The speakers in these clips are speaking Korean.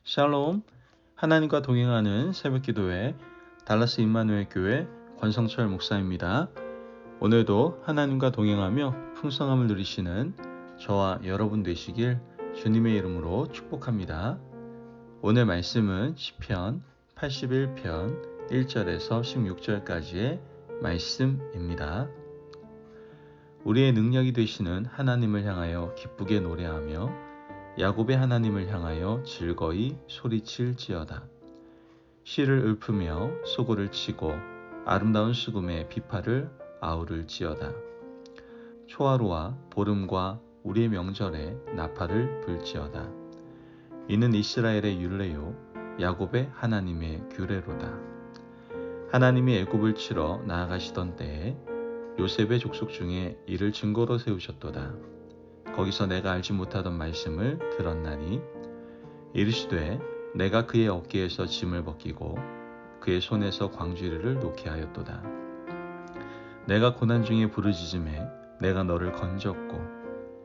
샬롬, 하나님과 동행하는 새벽기도회 달라스 임마누엘 교회 권성철 목사입니다. 오늘도 하나님과 동행하며 풍성함을 누리시는 저와 여러분 되시길 주님의 이름으로 축복합니다. 오늘 말씀은 시편 81편 1절에서 16절까지의 말씀입니다. 우리의 능력이 되시는 하나님을 향하여 기쁘게 노래하며 야곱의 하나님을 향하여 즐거이 소리칠지어다. 시를 읊으며 소고를 치고 아름다운 수금의 비파를 아우를지어다. 초하루와 보름과 우리의 명절에 나팔을 불지어다. 이는 이스라엘의 율례요 야곱의 하나님의 규례로다. 하나님이 애굽을 치러 나아가시던 때에 요셉의 족속 중에 이를 증거로 세우셨도다. 거기서 내가 알지 못하던 말씀을 들었나니 이르시되 내가 그의 어깨에서 짐을 벗기고 그의 손에서 광주리를 놓게 하였도다. 내가 고난 중에 부르짖음에 내가 너를 건졌고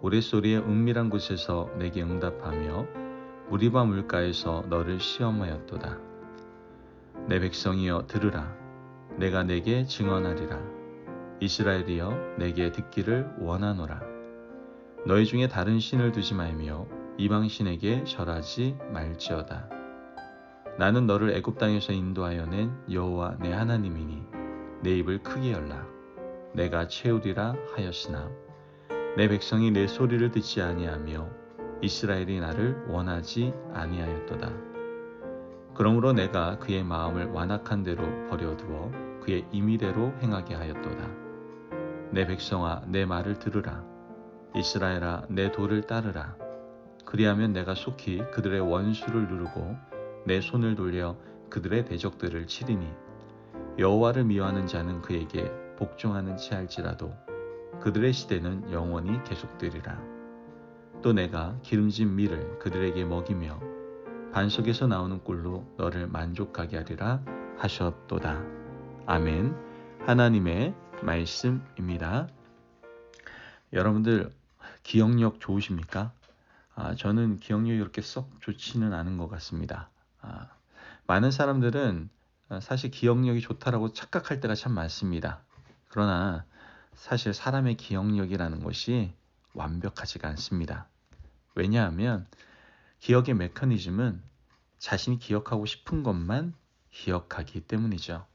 우레소리의 은밀한 곳에서 내게 응답하며 무리바 물가에서 너를 시험하였도다. 내 백성이여 들으라. 내가 내게 증언하리라. 이스라엘이여 내게 듣기를 원하노라. 너희 중에 다른 신을 두지 말며 이방 신에게 절하지 말지어다. 나는 너를 애굽 땅에서 인도하여 낸 여호와 내 하나님이니 내 입을 크게 열라. 내가 채우리라 하였으나 내 백성이 내 소리를 듣지 아니하며 이스라엘이 나를 원하지 아니하였도다. 그러므로 내가 그의 마음을 완악한 대로 버려두어 그의 임의대로 행하게 하였도다. 내 백성아 내 말을 들으라. 이스라엘아 내 도를 따르라. 그리하면 내가 속히 그들의 원수를 누르고 내 손을 돌려 그들의 대적들을 치리니 여호와를 미워하는 자는 그에게 복종하는 치 할지라도 그들의 시대는 영원히 계속되리라. 또 내가 기름진 밀을 그들에게 먹이며 반석에서 나오는 꿀로 너를 만족하게 하리라 하셨도다. 아멘. 하나님의 말씀입니다. 여러분들 기억력 좋으십니까? 저는 기억력이 그렇게 썩 좋지는 않은 것 같습니다. 많은 사람들은 사실 기억력이 좋다라고 착각할 때가 참 많습니다. 그러나 사실 사람의 기억력이라는 것이 완벽하지가 않습니다. 왜냐하면 기억의 메커니즘은 자신이 기억하고 싶은 것만 기억하기 때문이죠.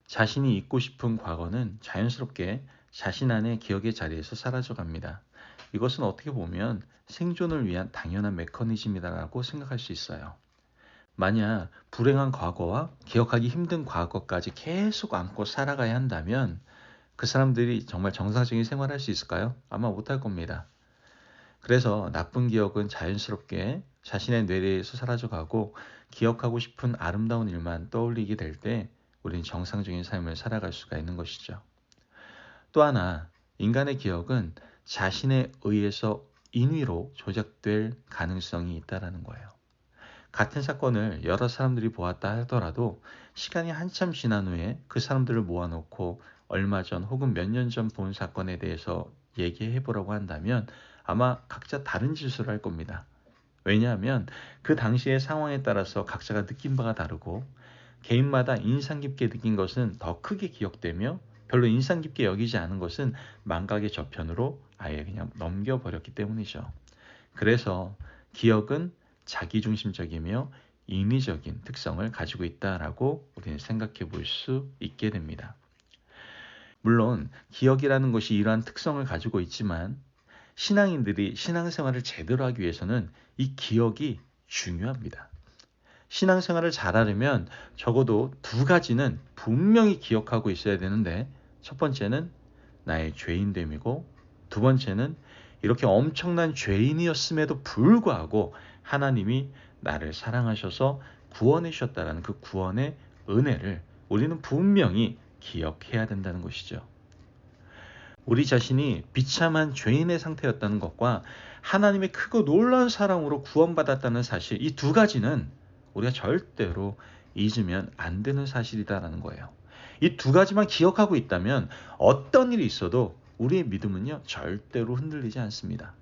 자신이 잊고 싶은 과거는 자연스럽게 자신 안의 기억의 자리에서 사라져갑니다. 이것은 어떻게 보면 생존을 위한 당연한 메커니즘이라고 생각할 수 있어요. 만약 불행한 과거와 기억하기 힘든 과거까지 계속 안고 살아가야 한다면 그 사람들이 정말 정상적인 생활을 할 수 있을까요? 아마 못할 겁니다. 그래서 나쁜 기억은 자연스럽게 자신의 뇌리에서 사라져가고 기억하고 싶은 아름다운 일만 떠올리게 될 때 우리는 정상적인 삶을 살아갈 수가 있는 것이죠. 또 하나, 인간의 기억은 자신에 의해서 인위로 조작될 가능성이 있다는 거예요. 같은 사건을 여러 사람들이 보았다 하더라도 시간이 한참 지난 후에 그 사람들을 모아놓고 얼마 전 혹은 몇 년 전 본 사건에 대해서 얘기해 보라고 한다면 아마 각자 다른 짓을 할 겁니다. 왜냐하면 그 당시의 상황에 따라서 각자가 느낀 바가 다르고 개인마다 인상 깊게 느낀 것은 더 크게 기억되며 별로 인상 깊게 여기지 않은 것은 망각의 저편으로 아예 그냥 넘겨버렸기 때문이죠. 그래서 기억은 자기중심적이며 인위적인 특성을 가지고 있다라고 우리는 생각해 볼 수 있게 됩니다. 물론 기억이라는 것이 이러한 특성을 가지고 있지만 신앙인들이 신앙생활을 제대로 하기 위해서는 이 기억이 중요합니다. 신앙생활을 잘하려면 적어도 두 가지는 분명히 기억하고 있어야 되는데 첫 번째는 나의 죄인됨이고 두 번째는 이렇게 엄청난 죄인이었음에도 불구하고 하나님이 나를 사랑하셔서 구원해 주셨다는 그 구원의 은혜를 우리는 분명히 기억해야 된다는 것이죠. 우리 자신이 비참한 죄인의 상태였다는 것과 하나님의 크고 놀라운 사랑으로 구원받았다는 사실, 이 두 가지는 우리가 절대로 잊으면 안 되는 사실이다라는 거예요. 이 두 가지만 기억하고 있다면 어떤 일이 있어도 우리의 믿음은요 절대로 흔들리지 않습니다.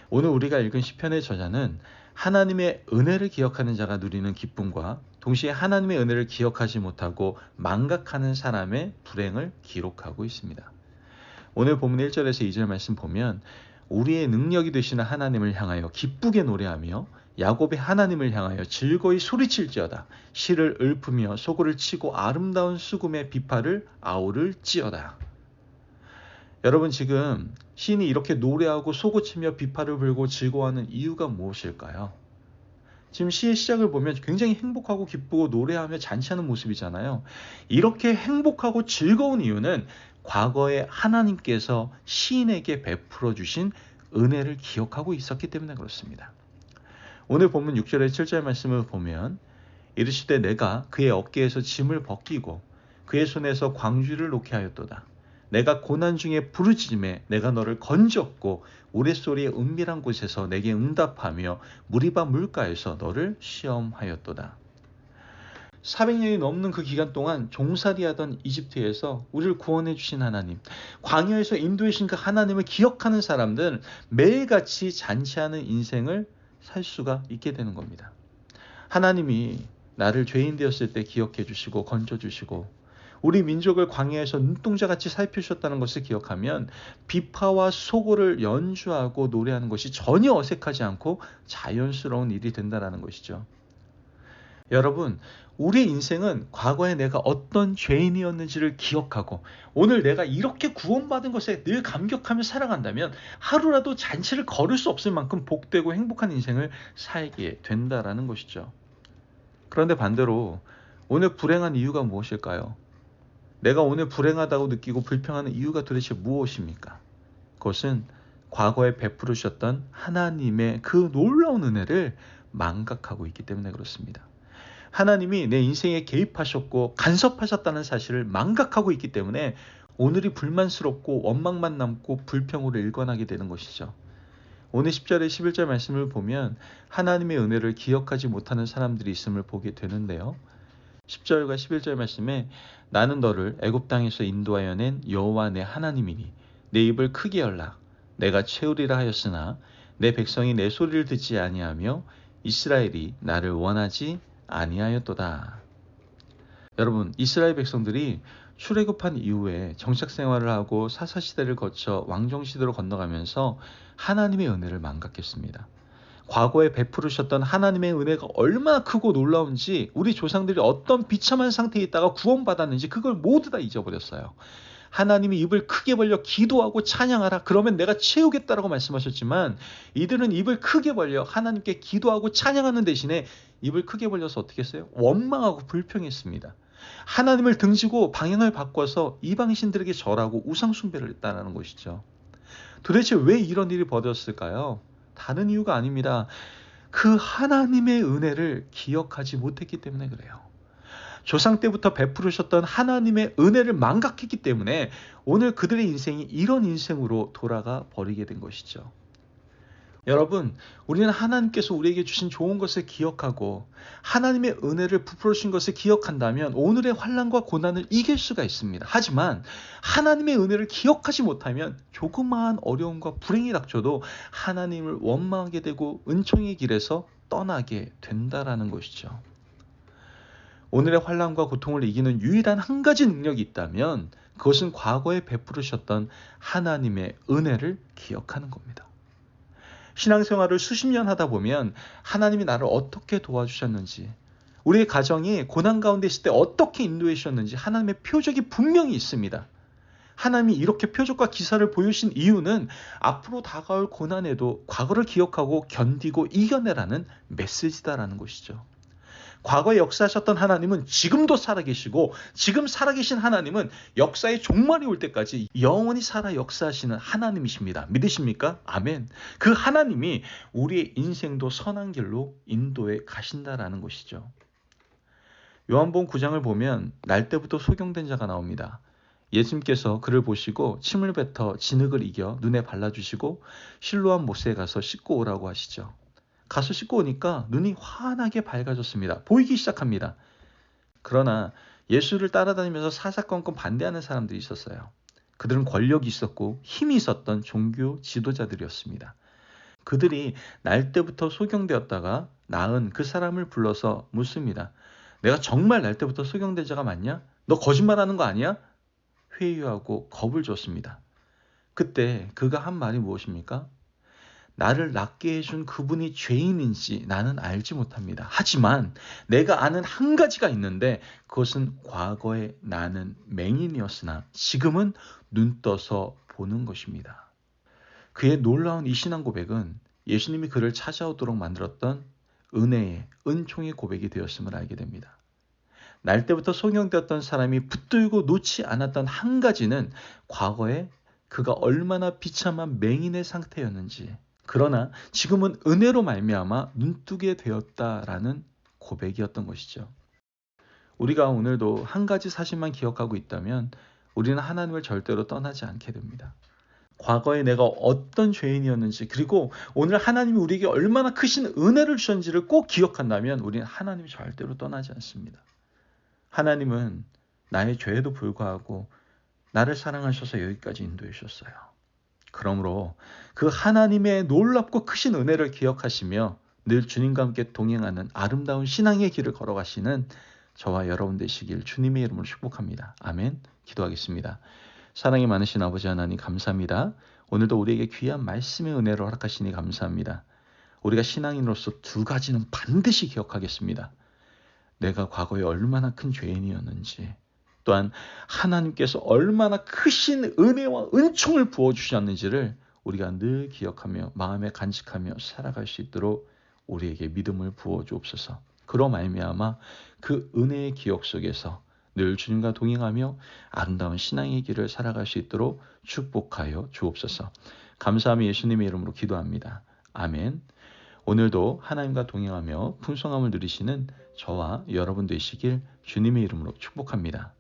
오늘 우리가 읽은 시편의 저자는 하나님의 은혜를 기억하는 자가 누리는 기쁨과 동시에 하나님의 은혜를 기억하지 못하고 망각하는 사람의 불행을 기록하고 있습니다. 오늘 본문 1절에서 2절 말씀 보면 우리의 능력이 되시는 하나님을 향하여 기쁘게 노래하며 야곱의 하나님을 향하여 즐거이 소리칠지어다. 시를 읊으며 소고를 치고 아름다운 수금의 비파를 아우를지어다. 여러분, 지금 시인이 이렇게 노래하고 소고치며 비파를 불고 즐거워하는 이유가 무엇일까요? 지금 시의 시작을 보면 굉장히 행복하고 기쁘고 노래하며 잔치하는 모습이잖아요. 이렇게 행복하고 즐거운 이유는 과거에 하나님께서 시인에게 베풀어 주신 은혜를 기억하고 있었기 때문에 그렇습니다. 오늘 본문 6절의 7절 말씀을 보면 이르시되 내가 그의 어깨에서 짐을 벗기고 그의 손에서 광주를 놓게 하였도다. 내가 고난 중에 부르짖음에 내가 너를 건졌고 우레소리의 은밀한 곳에서 내게 응답하며 무리바 물가에서 너를 시험하였도다. 400년이 넘는 그 기간 동안 종살이하던 이집트에서 우리를 구원해 주신 하나님, 광야에서 인도해 주신 그 하나님을 기억하는 사람들은 매일같이 잔치하는 인생을 살 수가 있게 되는 겁니다. 하나님이 나를 죄인 되었을 때 기억해 주시고 건져 주시고 우리 민족을 광야에서 눈동자같이 살피셨다는 것을 기억하면 비파와 소고를 연주하고 노래하는 것이 전혀 어색하지 않고 자연스러운 일이 된다는 것이죠. 여러분, 우리 인생은 과거에 내가 어떤 죄인이었는지를 기억하고 오늘 내가 이렇게 구원받은 것에 늘 감격하며 살아간다면 하루라도 잔치를 거를 수 없을 만큼 복되고 행복한 인생을 살게 된다는 것이죠. 그런데 반대로 오늘 불행한 이유가 무엇일까요? 내가 오늘 불행하다고 느끼고 불평하는 이유가 도대체 무엇입니까? 그것은 과거에 베풀으셨던 하나님의 그 놀라운 은혜를 망각하고 있기 때문에 그렇습니다. 하나님이 내 인생에 개입하셨고 간섭하셨다는 사실을 망각하고 있기 때문에 오늘이 불만스럽고 원망만 남고 불평으로 일관하게 되는 것이죠. 오늘 10절에 11절 말씀을 보면 하나님의 은혜를 기억하지 못하는 사람들이 있음을 보게 되는데요. 10절과 11절 말씀에 나는 너를 애굽 땅에서 인도하여 낸 여호와 내 하나님이니 내 입을 크게 열라. 내가 채우리라 하였으나 내 백성이 내 소리를 듣지 아니하며 이스라엘이 나를 원하지 아니하였도다. 여러분, 이스라엘 백성들이 출애굽한 이후에 정착 생활을 하고 사사시대를 거쳐 왕정시대로 건너가면서 하나님의 은혜를 망각했습니다. 과거에 베풀으셨던 하나님의 은혜가 얼마나 크고 놀라운지, 우리 조상들이 어떤 비참한 상태에 있다가 구원받았는지 그걸 모두 다 잊어버렸어요. 하나님이 입을 크게 벌려 기도하고 찬양하라, 그러면 내가 채우겠다라고 말씀하셨지만 이들은 입을 크게 벌려 하나님께 기도하고 찬양하는 대신에 입을 크게 벌려서 어떻게 했어요? 원망하고 불평했습니다. 하나님을 등지고 방향을 바꿔서 이방신들에게 절하고 우상 숭배를 했다는 것이죠. 도대체 왜 이런 일이 벌어졌을까요? 다른 이유가 아닙니다. 그 하나님의 은혜를 기억하지 못했기 때문에 그래요. 조상 때부터 베풀으셨던 하나님의 은혜를 망각했기 때문에 오늘 그들의 인생이 이런 인생으로 돌아가 버리게 된 것이죠. 여러분, 우리는 하나님께서 우리에게 주신 좋은 것을 기억하고 하나님의 은혜를 베풀어 주신 것을 기억한다면 오늘의 환난과 고난을 이길 수가 있습니다. 하지만 하나님의 은혜를 기억하지 못하면 조그마한 어려움과 불행이 닥쳐도 하나님을 원망하게 되고 은총의 길에서 떠나게 된다라는 것이죠. 오늘의 환난과 고통을 이기는 유일한 한 가지 능력이 있다면 그것은 과거에 베풀으셨던 하나님의 은혜를 기억하는 겁니다. 신앙생활을 수십 년 하다 보면 하나님이 나를 어떻게 도와주셨는지, 우리의 가정이 고난 가운데 있을 때 어떻게 인도해 주셨는지 하나님의 표적이 분명히 있습니다. 하나님이 이렇게 표적과 기사를 보여주신 이유는 앞으로 다가올 고난에도 과거를 기억하고 견디고 이겨내라는 메시지다라는 것이죠. 과거에 역사하셨던 하나님은 지금도 살아계시고 지금 살아계신 하나님은 역사의 종말이 올 때까지 영원히 살아 역사하시는 하나님이십니다. 믿으십니까? 아멘. 그 하나님이 우리의 인생도 선한 길로 인도해 가신다라는 것이죠. 요한복음 9장을 보면 날 때부터 소경된 자가 나옵니다. 예수님께서 그를 보시고 침을 뱉어 진흙을 이겨 눈에 발라주시고 실로암 못에 가서 씻고 오라고 하시죠. 가서 씻고 오니까 눈이 환하게 밝아졌습니다. 보이기 시작합니다. 그러나 예수를 따라다니면서 사사건건 반대하는 사람들이 있었어요. 그들은 권력이 있었고 힘이 있었던 종교 지도자들이었습니다. 그들이 날 때부터 소경되었다가 낳은 그 사람을 불러서 묻습니다. 내가 정말 날 때부터 소경된 자가 맞냐? 너 거짓말하는 거 아니야? 회유하고 겁을 줬습니다. 그때 그가 한 말이 무엇입니까? 나를 낳게 해준 그분이 죄인인지 나는 알지 못합니다. 하지만 내가 아는 한 가지가 있는데 그것은 과거에 나는 맹인이었으나 지금은 눈 떠서 보는 것입니다. 그의 놀라운 이 신앙 고백은 예수님이 그를 찾아오도록 만들었던 은혜의 은총의 고백이 되었음을 알게 됩니다. 날 때부터 소경되었던 사람이 붙들고 놓지 않았던 한 가지는 과거에 그가 얼마나 비참한 맹인의 상태였는지, 그러나 지금은 은혜로 말미암아 눈뜨게 되었다라는 고백이었던 것이죠. 우리가 오늘도 한 가지 사실만 기억하고 있다면 우리는 하나님을 절대로 떠나지 않게 됩니다. 과거에 내가 어떤 죄인이었는지, 그리고 오늘 하나님이 우리에게 얼마나 크신 은혜를 주셨는지를 꼭 기억한다면 우리는 하나님이 절대로 떠나지 않습니다. 하나님은 나의 죄에도 불구하고 나를 사랑하셔서 여기까지 인도해 주셨어요. 그러므로 그 하나님의 놀랍고 크신 은혜를 기억하시며 늘 주님과 함께 동행하는 아름다운 신앙의 길을 걸어가시는 저와 여러분 되시길 주님의 이름으로 축복합니다. 아멘. 기도하겠습니다. 사랑이 많으신 아버지 하나님 감사합니다. 오늘도 우리에게 귀한 말씀의 은혜를 허락하시니 감사합니다. 우리가 신앙인으로서 두 가지는 반드시 기억하겠습니다. 내가 과거에 얼마나 큰 죄인이었는지, 또한 하나님께서 얼마나 크신 은혜와 은총을 부어주셨는지를 우리가 늘 기억하며 마음에 간직하며 살아갈 수 있도록 우리에게 믿음을 부어주옵소서. 그로 말미암아 그 은혜의 기억 속에서 늘 주님과 동행하며 아름다운 신앙의 길을 살아갈 수 있도록 축복하여 주옵소서. 감사하며 예수님의 이름으로 기도합니다. 아멘. 오늘도 하나님과 동행하며 풍성함을 누리시는 저와 여러분 되시길 주님의 이름으로 축복합니다.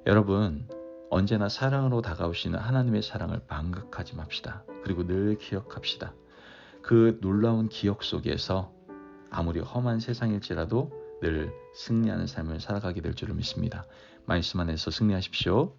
여러분, 언제나 사랑으로 다가오시는 하나님의 사랑을 망각하지 맙시다. 그리고 늘 기억합시다. 그 놀라운 기억 속에서 아무리 험한 세상일지라도 늘 승리하는 삶을 살아가게 될 줄을 믿습니다. 말씀 안에서 승리하십시오.